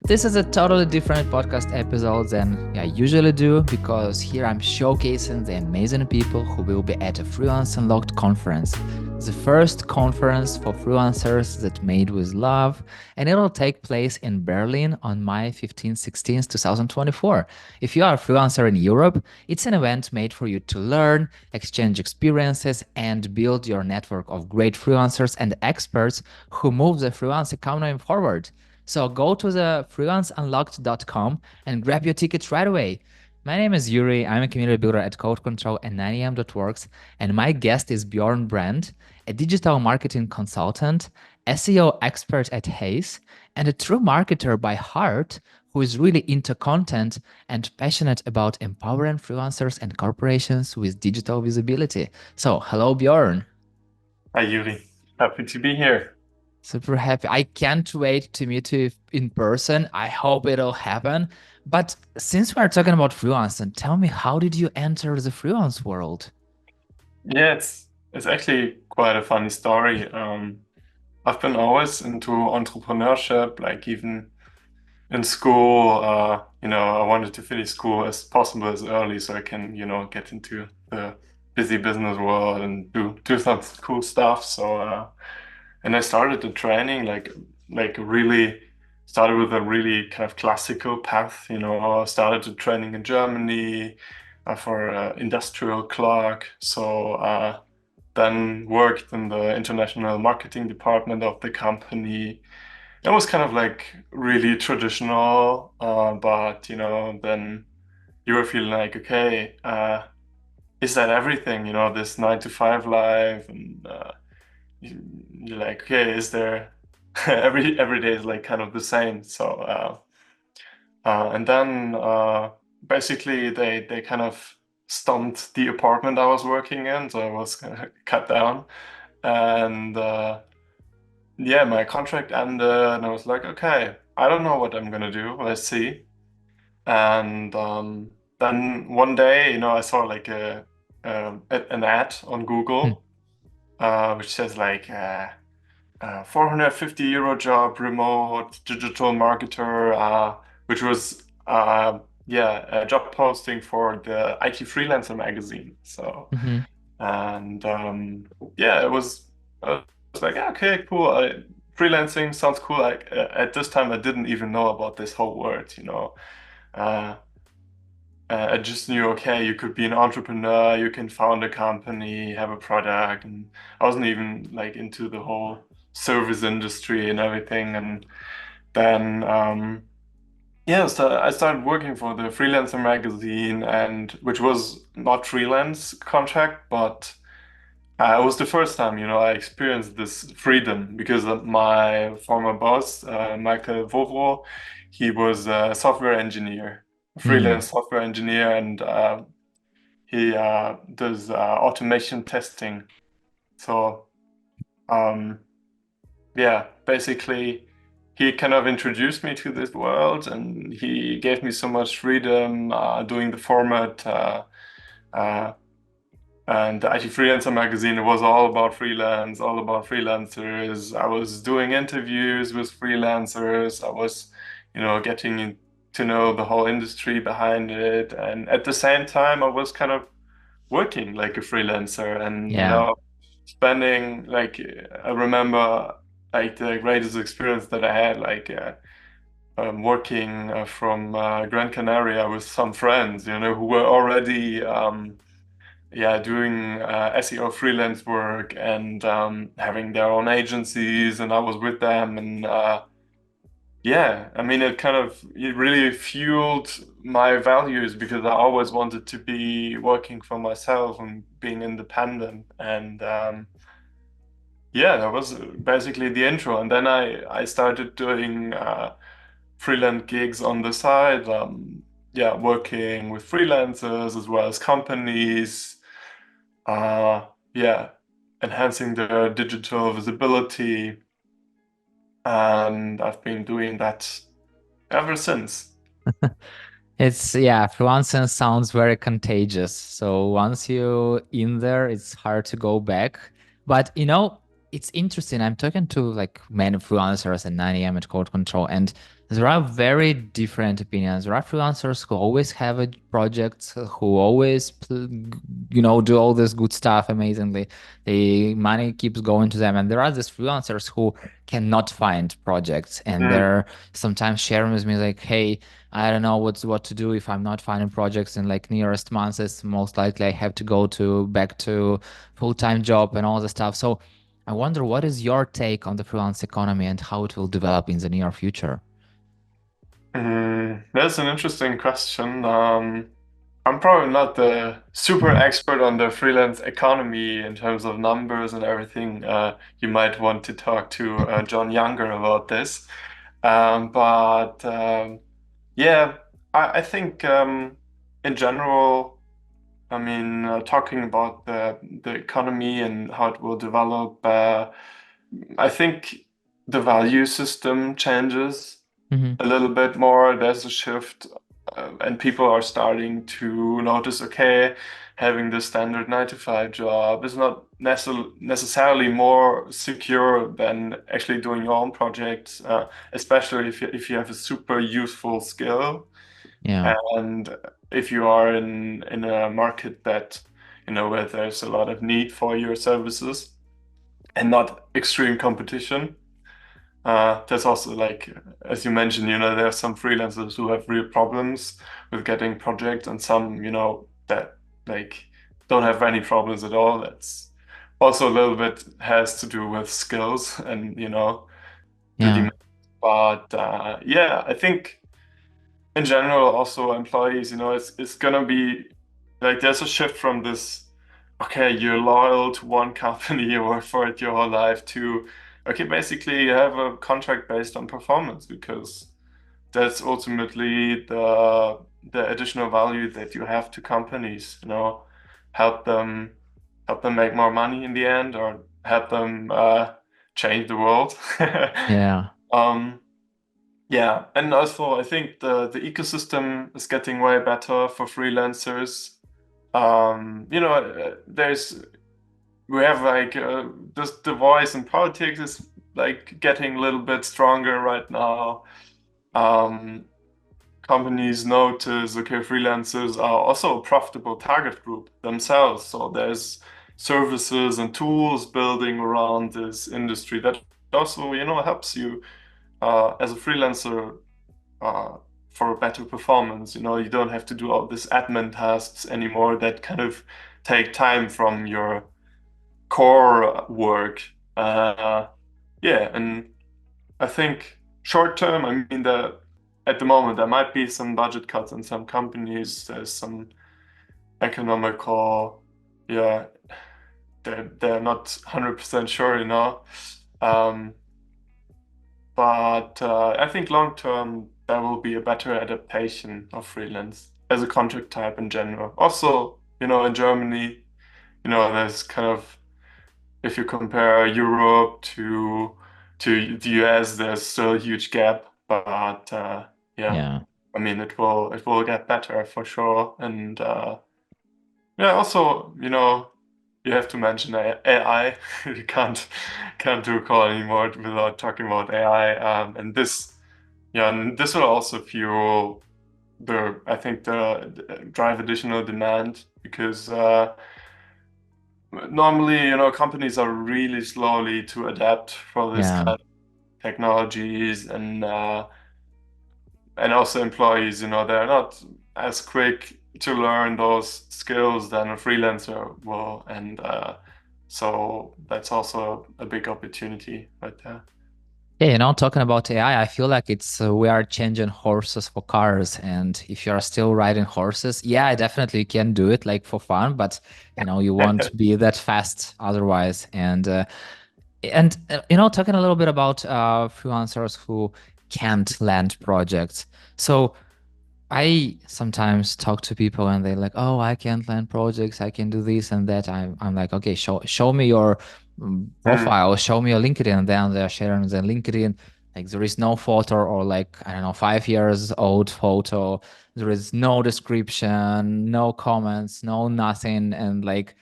This is a totally different podcast episode than I usually do because here I'm showcasing the amazing people who will be at a Freelance Unlocked Conference, the first conference for freelancers that made with love, and it'll take place in Berlin on May 15th, 16th, 2024. If you are a freelancer in Europe, it's an event made for you to learn, exchange experiences, and build your network of great freelancers and experts who move the freelance economy forward. So go to the freelanceunlocked.com and grab your tickets right away. My name is Yuri. I'm a community builder at Code Control and 9am.works. And my guest is Bjoern Brand, a digital marketing consultant, SEO expert at Hayes, and a true marketer by heart who is really into content and passionate about empowering freelancers and corporations with digital visibility. So, hello, Bjorn. Hi, Yuri. Happy to be here. Super happy. I can't wait to meet you in person. I hope it'll happen. But since we're talking about freelancing, tell me, how did you enter the freelance world? Yeah, it's actually quite a funny story. I've been always into entrepreneurship, like even in school, I wanted to finish school as possible as early so I can, get into the busy business world and do some cool stuff. And I started the training like really started with a really kind of classical path. I started the training in Germany for industrial clerk. Then worked in the international marketing department of the company. It was kind of like really traditional, but then you were feeling like, okay, is that everything? This 9 to 5 life, and you're like, okay, is there every day is like kind of the same. And then basically they kind of stumped the apartment I was working in, so I was cut down. And yeah, my contract ended, and I was like, okay, I don't know what I'm gonna do. Let's see. And then one day, I saw like an ad on Hmm. Google, which says like 450 € job, remote, digital marketer, which was yeah, a job posting for the IT Freelancer magazine. Mhm. And yeah, I was like, "Yeah, okay, cool. Freelancing sounds cool. Like at this time, I didn't even know about this whole word. Uh, I just knew, okay, you could be an entrepreneur, you can found a company, have a product, and I wasn't even like into the whole service industry and everything. And then, yeah, so I started working for the Freelancer magazine, and which was not freelance contract, but it was the first time, I experienced this freedom because of my former boss, Michael Vovro, he was a software engineer, a Hmm. freelance software engineer, and he does automation testing. So, um, yeah, basically, he kind of introduced me to this world, and he gave me so much freedom doing the format. Uh, And the IT Freelancer magazine, it was all about freelance, all about freelancers. I was doing interviews with freelancers. I was, getting to know the whole industry behind it. And at the same time, I was kind of working like a freelancer and, Yeah. spending like, I remember like the greatest experience that I had, like, working from Gran Canaria with some friends, who were already, yeah, doing SEO freelance work and having their own agencies, and I was with them, and yeah, I mean, it really fueled my values because I always wanted to be working for myself and being independent, and yeah, that was basically the intro, and then I started doing freelance gigs on the side, yeah, working with freelancers as well as companies. Yeah, enhancing the digital visibility, and I've been doing that ever since. It's, yeah, freelancing sounds very contagious. So once you in there, it's hard to go back. But it's interesting. I'm talking to like many freelancers at 9am at Code Control, and There are very different opinions. There are freelancers who always have a project, who always, do all this good stuff amazingly. The money keeps going to them. And there are these freelancers who cannot find projects. And Mm, they're sometimes sharing with me like, hey, I don't know what to do if I'm not finding projects in like nearest months. It's most likely I have to go to back to full-time job and all the stuff. So I wonder what is your take on the freelance economy and how it will develop in the near future? that's an interesting question. I'm probably not the super expert on the freelance economy in terms of numbers and everything. You might want to talk to John Younger about this. But yeah, I think in general, I mean, talking about the economy and how it will develop, I think the value system changes Hmm. a little bit more. There's a shift, and people are starting to notice, okay, having the standard 9 to 5 job is not necessarily more secure than actually doing your own projects, especially if you have a super useful skill. Yeah. And if you are in a market that, where there's a lot of need for your services and not extreme competition. There's also like, as you mentioned, there are some freelancers who have real problems with getting projects and some, that like don't have any problems at all. That's also a little bit has to do with skills and, the Yeah. demand. But yeah, I think in general, also employees, it's gonna be like there's a shift from this, okay, you're loyal to one company, you work for it your whole life, to, okay, basically you have a contract based on performance because that's ultimately the additional value that you have to companies, help them help them make more money in the end or help them change the world. Yeah. Um, yeah, and also I think the ecosystem is getting way better for freelancers. There's we have like just the voice in politics is like getting a little bit stronger right now. Um, Companies notice, okay, freelancers are also a profitable target group themselves. So there's services and tools building around this industry that also, helps you as a freelancer uh, for a better performance. You don't have to do all these admin tasks anymore that kind of take time from your core work. Yeah, and I think short term, I mean, at the moment there might be some budget cuts in some companies. There's some economical, yeah, they're not 100% sure, Um, but I think long term, there will be a better adaptation of freelance as a contract type in general. Also, in Germany, there's kind of, if you compare Europe to the US, there's still a huge gap. But yeah, Yeah. I mean, it will get better for sure. And yeah, also, you have to mention AI. You can't do a call anymore without talking about AI. And this, yeah, and this will also fuel I think the drive additional demand because normally, companies are really slowly to adapt for this Yeah. kind of technologies and also employees, they're not as quick to learn those skills than a freelancer will. And so that's also a big opportunity right there. Yeah, talking about AI, I feel like it's we are changing horses for cars. And if you're still riding horses, yeah, definitely you can do it like for fun, but you won't be that fast otherwise. And talking a little bit about freelancers who can't land projects. So I sometimes talk to people and they're like, "Oh, I can't land projects. I can do this and that." I'm like, "Okay, show me your Mm, profile. Show me your LinkedIn." And then they're sharing their LinkedIn. Like there is no photo or like I don't know 5 years old photo. There is no description, no comments, no nothing. And like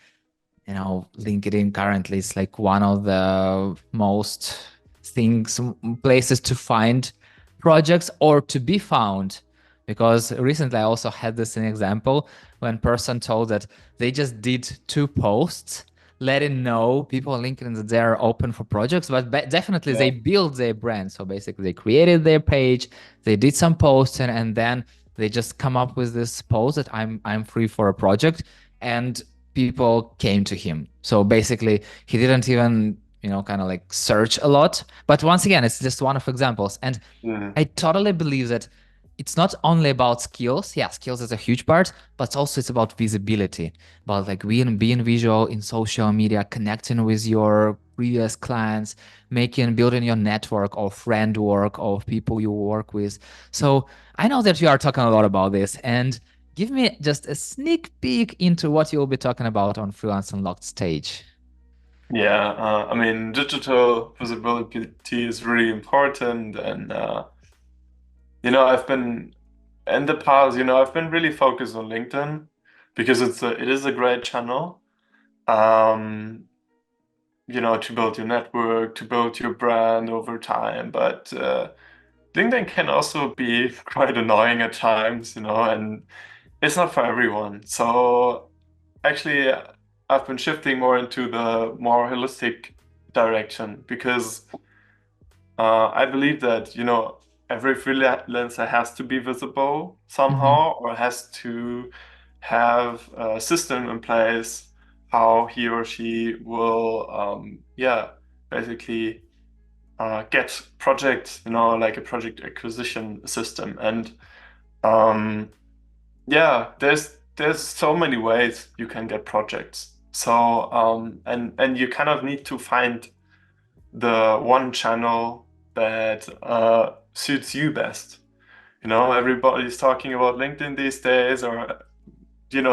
LinkedIn currently is like one of the most things places to find projects or to be found. Because recently I also had this an example when person told that they just did two posts letting know people on LinkedIn that they're open for projects, but definitely Yeah. they build their brand. So basically they created their page, they did some posts, and then they just come up with this post that I'm free for a project, and people came to him. So basically he didn't even, kind of like search a lot. But once again, it's just one of examples. And Mm. I totally believe that it's not only about skills. Yeah, skills is a huge part, but also it's about visibility, about like being visual in social media, connecting with your previous clients, building your network or friend work of people you work with. So I know that you are talking a lot about this, and give me just a sneak peek into what you'll be talking about on Freelance Unlocked stage. Yeah, I mean, digital visibility is really important, and I've been in the past, I've been really focused on LinkedIn because it is a great channel, um, to build your network, to build your brand over time. But LinkedIn can also be quite annoying at times, and it's not for everyone. So actually, I've been shifting more into the more holistic direction because I believe that, every freelancer has to be visible Mm-hmm. somehow or has to have a system in place how he or she will, basically get projects, like a project acquisition system. And um, yeah, there's so many ways you can get projects. So and you kind of need to find the one channel that suits you best. Everybody's talking about LinkedIn these days, or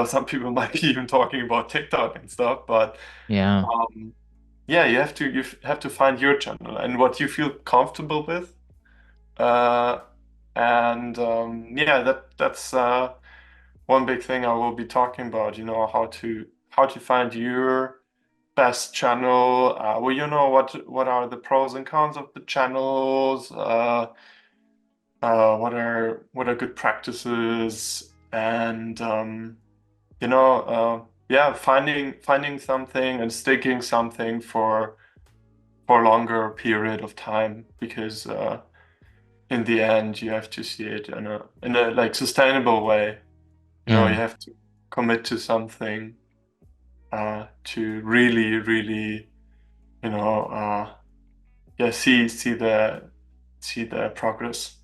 some people might be even talking about TikTok and stuff. But Yeah. um, yeah, you have to find your channel and what you feel comfortable with. Uh, and yeah, that's one big thing I will be talking about. How to find your best channel. Well, what are the pros and cons of the channels? What are good practices? And yeah, finding something and sticking something for a longer period of time because in the end you have to see it in a like sustainable way. You Yeah. have to commit to something to really, really, you know, yeah, see the progress.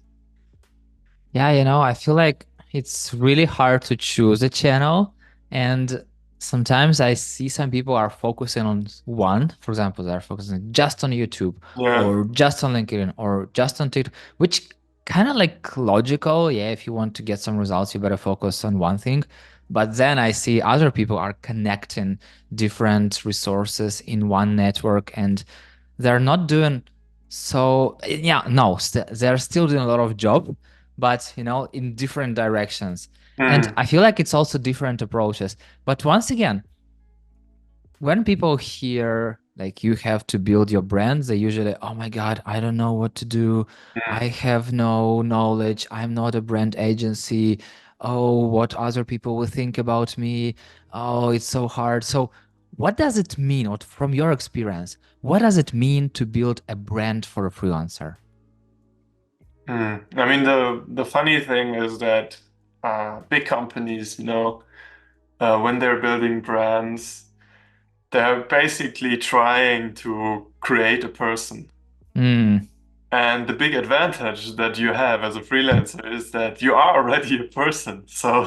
Yeah, I feel like it's really hard to choose a channel. And sometimes I see some people are focusing on one. For example, they're focusing just on YouTube Yeah. or just on LinkedIn or just on TikTok, which kind of like logical. Yeah, if you want to get some results, you better focus on one thing. But then I see other people are connecting different resources in one network, and they're not doing so. Yeah, no, they're still doing a lot of job, but in different directions. And Mm, I feel like it's also different approaches. But once again, when people hear like you have to build your brands, they usually, oh my God, I don't know what to do. I mm, have no knowledge. I'm not a brand agency. Oh, what other people will think about me. Oh, it's so hard. So what does it mean, or from your experience, what does it mean to build a brand for a freelancer? I mean, the funny thing is that big companies, when they're building brands, they're basically trying to create a person. Mm, And the big advantage that you have as a freelancer is that you are already a person. So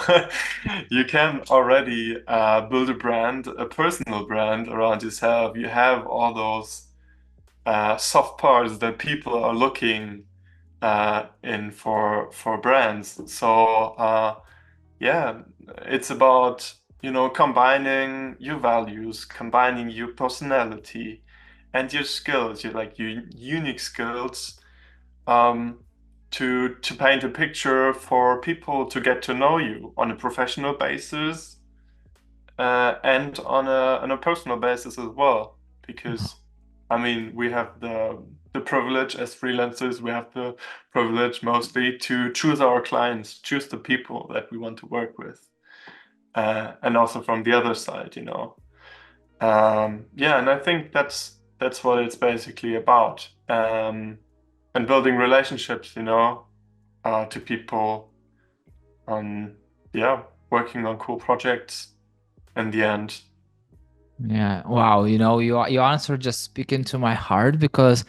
you can already build a brand, a personal brand around yourself. You have all those soft parts that people are looking in for brands. So yeah, it's about combining your values, combining your personality, and your skills, your unique skills, um, to paint a picture for people to get to know you on a professional basis and on a personal basis as well. Because I mean, we have the privilege as freelancers. We have the privilege mostly to choose our clients, choose the people that we want to work with, and also from the other side, you know. Yeah, and I think that's what it's basically about, and building relationships, you know, to people, on yeah, working on cool projects in the end. Yeah. Wow. Your answer just speaking to my heart because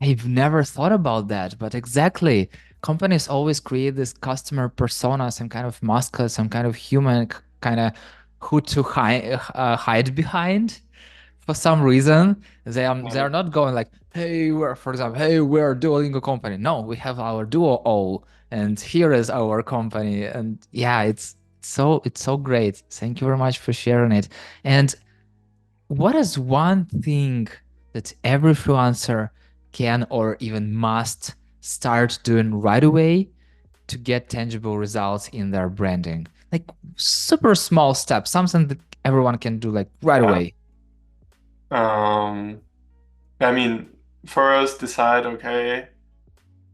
I've never thought about that. But exactly, companies always create this customer persona, some kind of mascot, some kind of human kind of who to hide behind. For some reason, they're not going like, hey, for example, hey, we're Duolingo company. No, we have our Duo, and here is our company. And yeah, it's so great. Thank you very much for sharing it. And what is one thing that every freelancer can or even must start doing right away to get tangible results in their branding? Like super small steps, something that everyone can do like right Yeah. away. Um, I mean, first decide, okay,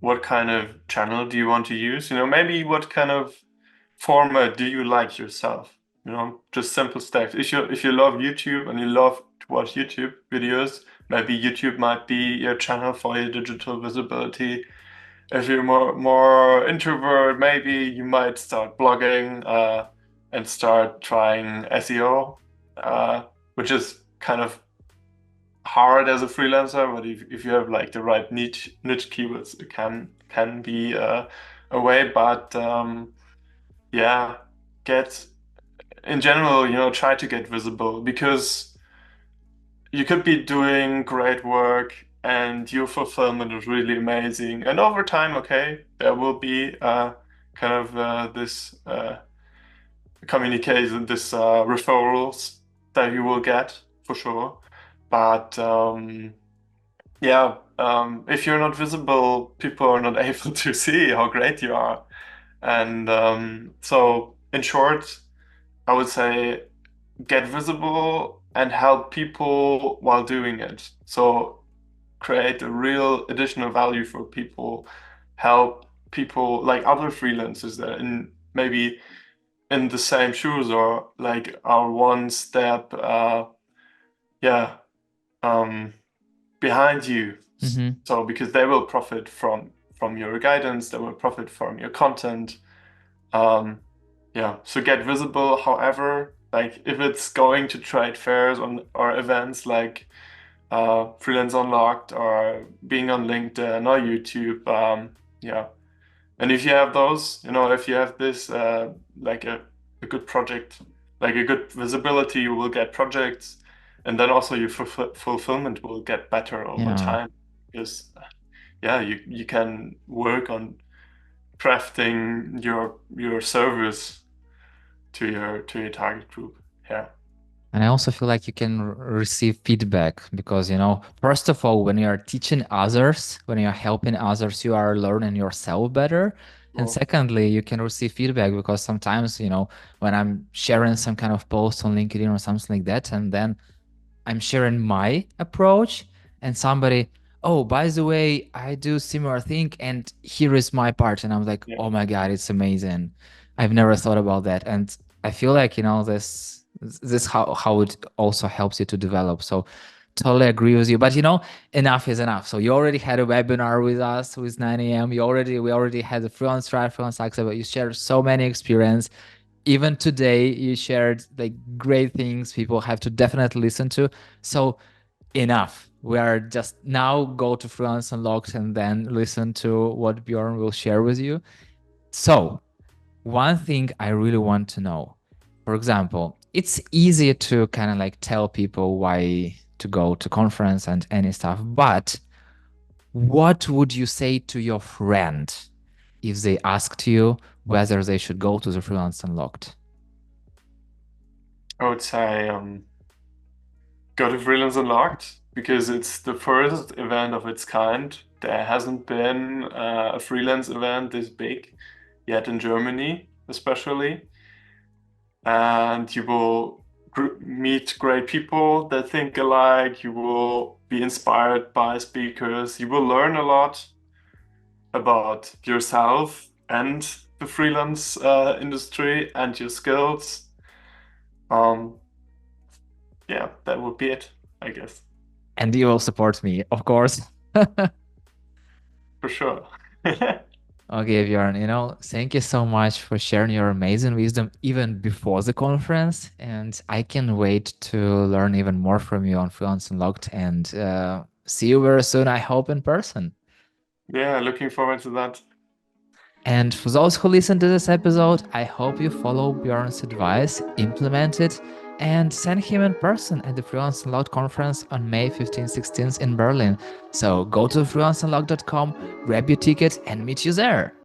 what kind of channel do you want to use? You know, maybe what kind of format do you like yourself? You know, just simple steps. If you love YouTube and you love to watch YouTube videos, maybe YouTube might be your channel for your digital visibility. If you're more introvert, maybe you might start blogging, and start trying SEO, which is kind of hard as a freelancer, but if you have like the right niche keywords, it can be a way. But yeah, get in general, you know, try to get visible, because you could be doing great work and your fulfillment is really amazing. And over time, okay, there will be kind of this communication, this referrals that you will get for sure. But yeah, if you're not visible, people are not able to see how great you are. And so, in short, I would say get visible and help people while doing it. So, create a real additional value for people, help people like other freelancers that in maybe in the same shoes, or like are one step, yeah, um, behind you. Mm-hmm. So because they will profit from your guidance, they will profit from your content. Um, yeah, so get visible. However, like if it's going to trade fairs on or events like Freelance Unlocked or being on LinkedIn or YouTube, yeah. And if you have those, you know, if you have this like a good project, like a good visibility, you will get projects, and then also your fulfillment will get better over Yeah. time, because yeah, you can work on crafting your service to your target group. Yeah. And I also feel like you can receive feedback because, first of all, when you are teaching others, when you are helping others, you are learning yourself better. And Cool. secondly, you can receive feedback because sometimes, when I'm sharing some kind of post on LinkedIn or something like that, and then I'm sharing my approach and somebody, oh, by the way, I do similar thing and here is my part. And I'm like, Yeah. oh my God, it's amazing. I've never thought about that. And I feel like, this how it also helps you to develop. So totally agree with you. But enough is enough. So you already had a webinar with us with 9 a.m. We already had the freelance trial, freelance access, but you shared so many experience. Even today you shared like great things people have to definitely listen to. So enough, we are just now go to Freelance Unlocked and then listen to what Bjorn will share with you. So one thing I really want to know, for example, it's easy to kind of like tell people why to go to conference and any stuff, but what would you say to your friend if they asked you whether they should go to the Freelance Unlocked? I would say go to Freelance Unlocked, because it's the first event of its kind. There hasn't been a freelance event this big yet in Germany, especially. And you will meet great people that think alike. You will be inspired by speakers. You will learn a lot about yourself and the freelance industry and your skills. Um, yeah, that would be it, I guess, And you will support me, of course. for sure. Okay, Bjorn, thank you so much for sharing your amazing wisdom even before the conference. And I can wait to learn even more from you on Freelance Unlocked and see you very soon, I hope, in person. Yeah, looking forward to that. And for those who listen to this episode, I hope you follow Bjorn's advice, implement it, and send him in person at the Freelance Unlocked conference on May 15th, 16th in Berlin. So go to freelanceunlocked.com, grab your ticket, and meet you there.